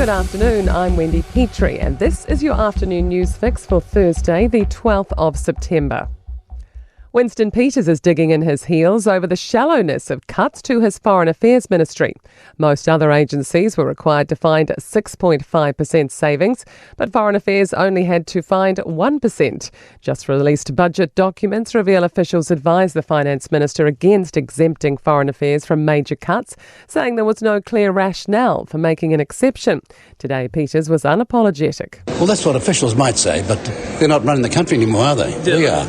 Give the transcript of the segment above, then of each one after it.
Good afternoon, I'm Wendy Petrie, and this is your afternoon news fix for Thursday, the 12th of September. Winston Peters is digging in his heels over the shallowness of cuts to his Foreign Affairs Ministry. Most other agencies were required to find 6.5% savings, but Foreign Affairs only had to find 1%. Just released budget documents reveal officials advised the Finance Minister against exempting Foreign Affairs from major cuts, saying there was no clear rationale for making an exception. Today, Peters was unapologetic. Well, that's what officials might say, but they're not running the country anymore, are they? We are.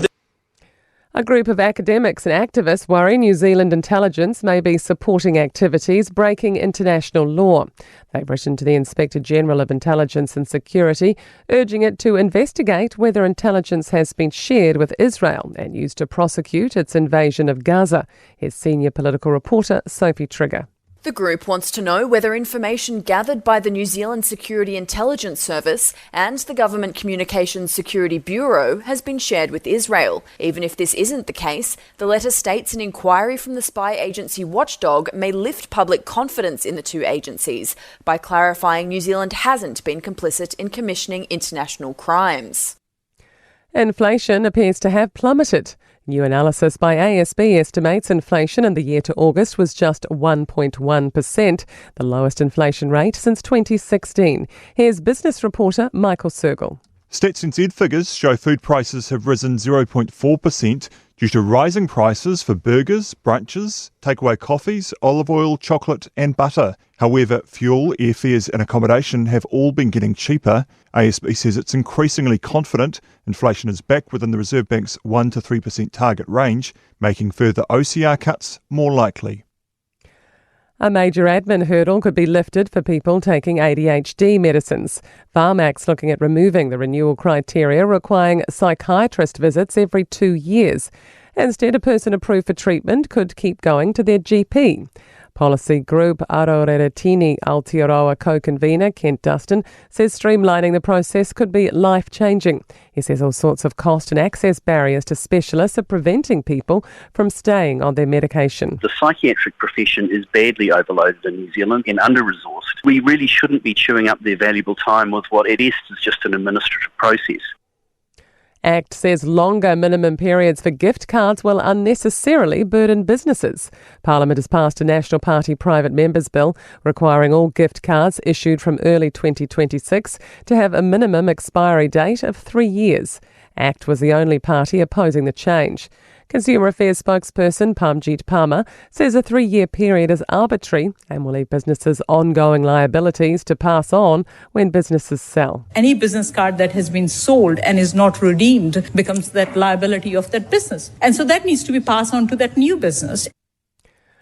A group of academics and activists worry New Zealand intelligence may be supporting activities breaking international law. They've written to the Inspector General of Intelligence and Security, urging it to investigate whether intelligence has been shared with Israel and used to prosecute its invasion of Gaza. Here's senior political reporter Sophie Trigger. The group wants to know whether information gathered by the New Zealand Security Intelligence Service and the Government Communications Security Bureau has been shared with Israel. Even if this isn't the case, the letter states an inquiry from the spy agency Watchdog may lift public confidence in the two agencies by clarifying New Zealand hasn't been complicit in commissioning international crimes. Inflation appears to have plummeted. New analysis by ASB estimates inflation in the year to August was just 1.1%, the lowest inflation rate since 2016. Here's business reporter Michael Sergel. Stats NZ figures show food prices have risen 0.4% due to rising prices for burgers, brunches, takeaway coffees, olive oil, chocolate and butter. However, fuel, airfares and accommodation have all been getting cheaper. ASB says it's increasingly confident inflation is back within the Reserve Bank's 1 to 3% target range, making further OCR cuts more likely. A major admin hurdle could be lifted for people taking ADHD medicines. Pharmac's looking at removing the renewal criteria requiring psychiatrist visits every 2 years. Instead, a person approved for treatment could keep going to their GP. Policy group Aroreretini Aotearoa co-convener Kent Dustin says streamlining the process could be life-changing. He says all sorts of cost and access barriers to specialists are preventing people from staying on their medication. The psychiatric profession is badly overloaded in New Zealand and under-resourced. We really shouldn't be chewing up their valuable time with what at best is just an administrative process. ACT says longer minimum periods for gift cards will unnecessarily burden businesses. Parliament has passed a National Party private members bill requiring all gift cards issued from early 2026 to have a minimum expiry date of 3 years. ACT was the only party opposing the change. Consumer Affairs spokesperson Pamjit Palmer says a 3-year period is arbitrary and will leave businesses ongoing liabilities to pass on when businesses sell. Any business card that has been sold and is not redeemed becomes that liability of that business. And so that needs to be passed on to that new business.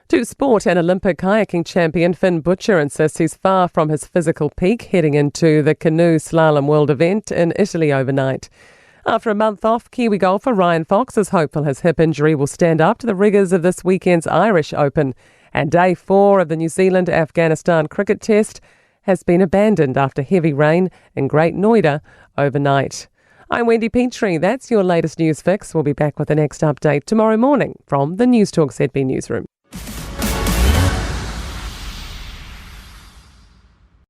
To sport, and Olympic kayaking champion Finn Butcher insists he's far from his physical peak heading into the canoe slalom world event in Italy overnight. After a month off, Kiwi golfer Ryan Fox is hopeful his hip injury will stand up to the rigours of this weekend's Irish Open. And day 4 of the New Zealand-Afghanistan cricket test has been abandoned after heavy rain in Great Noida overnight. I'm Wendy Petrie. That's your latest news fix. We'll be back with the next update tomorrow morning from the Newstalk ZB newsroom.